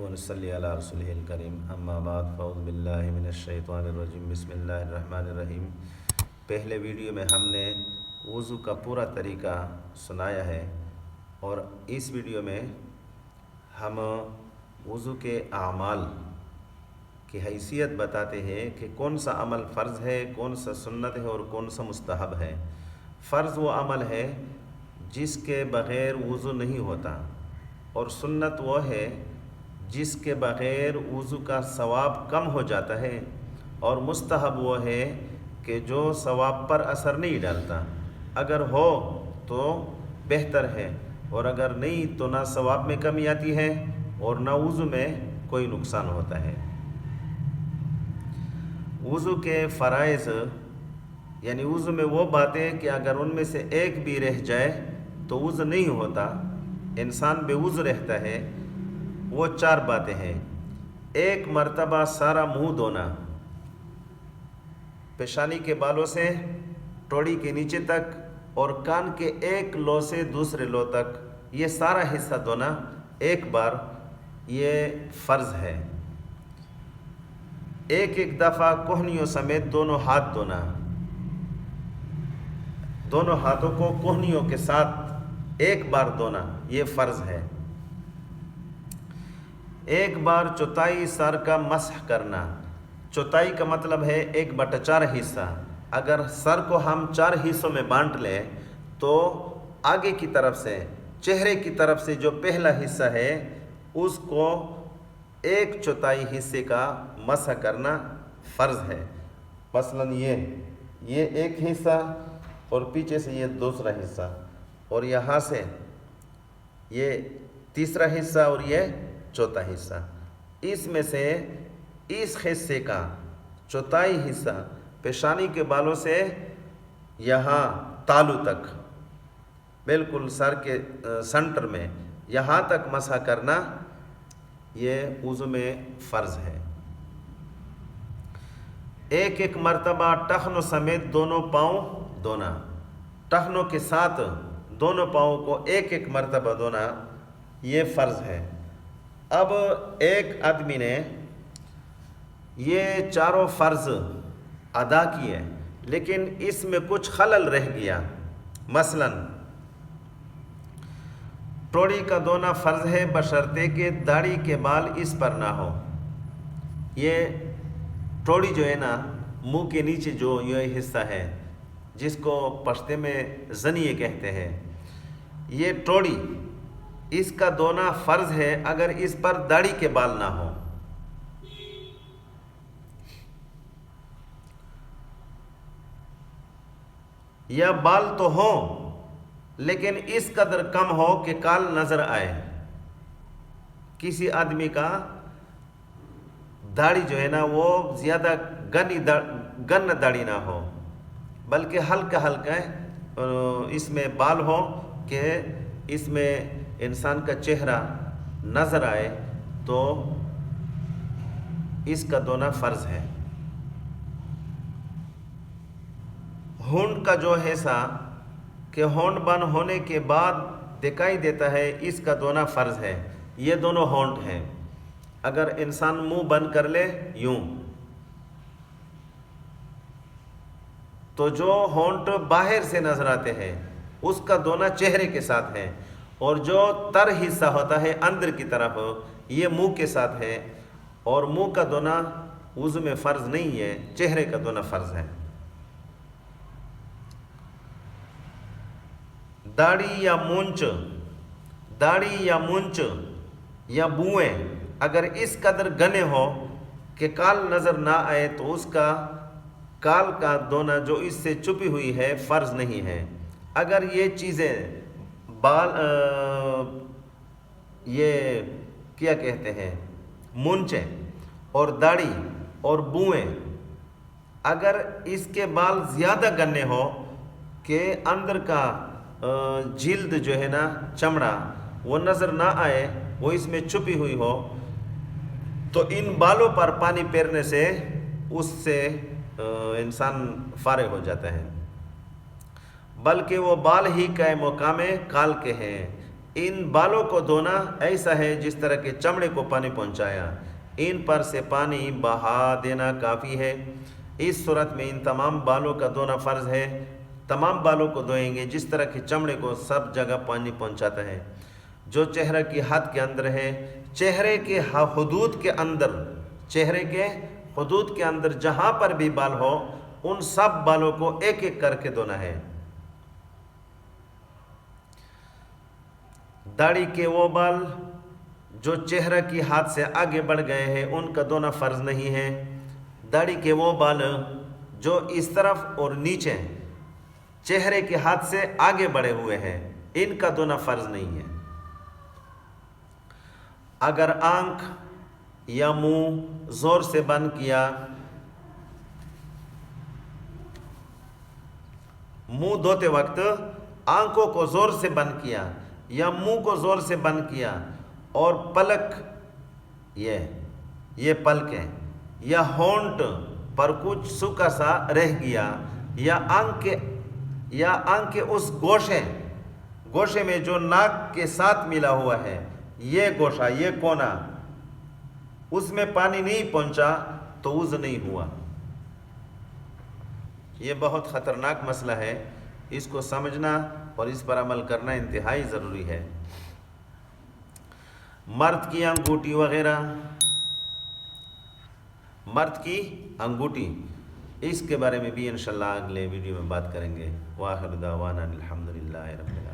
ونصلی علی رسولہ الکریم اما بعد فاعوذ باللہ من الشیطان الرجیم بسم اللہ الرحمن الرحیم۔ پہلے ویڈیو میں ہم نے وضو کا پورا طریقہ سنایا ہے اور اس ویڈیو میں ہم وضو کے اعمال کی حیثیت بتاتے ہیں کہ کون سا عمل فرض ہے، کون سا سنت ہے اور کون سا مستحب ہے۔ فرض وہ عمل ہے جس کے بغیر وضو نہیں ہوتا، اور سنت وہ ہے جس کے بغیر وضو کا ثواب کم ہو جاتا ہے، اور مستحب وہ ہے کہ جو ثواب پر اثر نہیں ڈالتا، اگر ہو تو بہتر ہے اور اگر نہیں تو نہ ثواب میں کمی آتی ہے اور نہ وضو میں کوئی نقصان ہوتا ہے۔ وضو کے فرائض یعنی وضو میں وہ باتیں کہ اگر ان میں سے ایک بھی رہ جائے تو وضو نہیں ہوتا، انسان بے وضو رہتا ہے، وہ 4 باتیں ہیں۔ ایک مرتبہ سارا منہ دھونا، پیشانی کے بالوں سے ٹوڑی کے نیچے تک اور کان کے ایک لو سے دوسرے لو تک، یہ سارا حصہ دھونا ایک بار، یہ فرض ہے۔ ایک دفعہ کوہنیوں سمیت دونوں ہاتھ دھونا، دونوں ہاتھوں کو کوہنیوں کے ساتھ ایک بار دھونا، یہ فرض ہے۔ ایک بار چوتھائی سر کا مسح کرنا، چوتھائی کا مطلب ہے 1/4 حصہ۔ اگر سر کو ہم 4 حصوں میں بانٹ لیں تو آگے کی طرف سے، چہرے کی طرف سے جو پہلا حصہ ہے اس کو 1/4 حصے کا مسح کرنا فرض ہے۔ مثلاً یہ ایک حصہ اور پیچھے سے یہ دوسرا حصہ، اور یہاں سے یہ تیسرا حصہ اور یہ چوتھا حصہ، اس میں سے اس حصے کا چوتھائی حصہ پیشانی کے بالوں سے یہاں تالو تک، بالکل سر کے سنٹر میں یہاں تک مسح کرنا، یہ وضو میں فرض ہے۔ ایک مرتبہ ٹخنوں سمیت دونوں پاؤں دھونا، ٹخنوں کے ساتھ دونوں پاؤں کو ایک مرتبہ دھونا، یہ فرض ہے۔ اب ایک آدمی نے یہ 4 فرض ادا کیے لیکن اس میں کچھ خلل رہ گیا، مثلاً ٹوڑی کا دھونا فرض ہے بشرطے کہ داڑھی کے بال اس پر نہ ہو۔ یہ ٹوڑی جو ہے نا، منہ کے نیچے جو یہ حصہ ہے جس کو پشتے میں زنیے کہتے ہیں، یہ ٹوڑی، اس کا دھونا فرض ہے اگر اس پر داڑھی کے بال نہ ہو۔ یا بال تو ہوں لیکن اس قدر کم ہو کہ کال نظر آئے۔ کسی آدمی کا داڑھی جو ہے نا وہ زیادہ گن داڑھی نہ ہو، بلکہ ہلکا اس میں بال ہو کہ اس میں انسان کا چہرہ نظر آئے، تو اس کا دھونا فرض ہے۔ ہونٹ کا جو حصہ کہ ہونٹ بند ہونے کے بعد دکھائی دیتا ہے، اس کا دھونا فرض ہے۔ یہ دونوں ہونٹ ہیں، اگر انسان منہ بند کر لے یوں تو جو ہونٹ باہر سے نظر آتے ہیں اس کا دھونا چہرے کے ساتھ ہے، اور جو تر حصہ ہوتا ہے اندر کی طرف، یہ منہ کے ساتھ ہے، اور منہ کا دھونا وضو میں فرض نہیں ہے، چہرے کا دھونا فرض ہے۔ داڑھی یا مونچھ یا بوئیں اگر اس قدر گنے ہو کہ کال نظر نہ آئے تو اس کا کال کا دھونا جو اس سے چھپی ہوئی ہے فرض نہیں ہے۔ اگر یہ چیزیں یہ کیا کہتے ہیں، مونچھیں اور داڑھی اور بوئیں، اگر اس کے بال زیادہ گنے ہو کہ اندر کا جلد جو ہے نا، چمڑا، وہ نظر نہ آئے، وہ اس میں چھپی ہوئی ہو، تو ان بالوں پر پانی پھیرنے سے اس سے انسان فارغ ہو جاتا ہے، بلکہ وہ بال ہی کا مقام کال کے ہیں۔ ان بالوں کو دھونا ایسا ہے جس طرح کے چمڑے کو پانی پہنچایا، ان پر سے پانی بہا دینا کافی ہے۔ اس صورت میں ان تمام بالوں کا دھونا فرض ہے۔ تمام بالوں کو دھوئیں گے جس طرح کے چمڑے کو سب جگہ پانی پہنچاتا ہے، جو چہرے کی حد کے اندر ہے۔ چہرے کے حدود کے اندر، چہرے کے حدود کے اندر جہاں پر بھی بال ہو ان سب بالوں کو ایک ایک کر کے دھونا ہے۔ داڑھی کے وہ بال جو چہرہ کی حد سے آگے بڑھ گئے ہیں ان کا دھونا فرض نہیں ہے۔ داڑھی کے وہ بال جو اس طرف اور نیچے چہرے کے حد سے آگے بڑھے ہوئے ہیں ان کا دھونا فرض نہیں ہے۔ اگر آنکھ یا منہ زور سے بند کیا، منہ دھوتے وقت آنکھوں کو زور سے بند کیا یا منہ کو زور سے بند کیا اور پلک یہ پلکیں یا ہونٹ پر کچھ سوکھا سا رہ گیا، یا آنکھ کے اس گوشے میں جو ناک کے ساتھ ملا ہوا ہے، یہ گوشہ، یہ کونا، اس میں پانی نہیں پہنچا تو وضو نہیں ہوا۔ یہ بہت خطرناک مسئلہ ہے، اس کو سمجھنا اور اس پر عمل کرنا انتہائی ضروری ہے۔ مرد کی انگوٹھی وغیرہ، مرد کی انگوٹھی، اس کے بارے میں بھی انشاءاللہ اگلے ویڈیو میں بات کریں گے۔ وآخر دعوانا الحمدللہ رب العالمین۔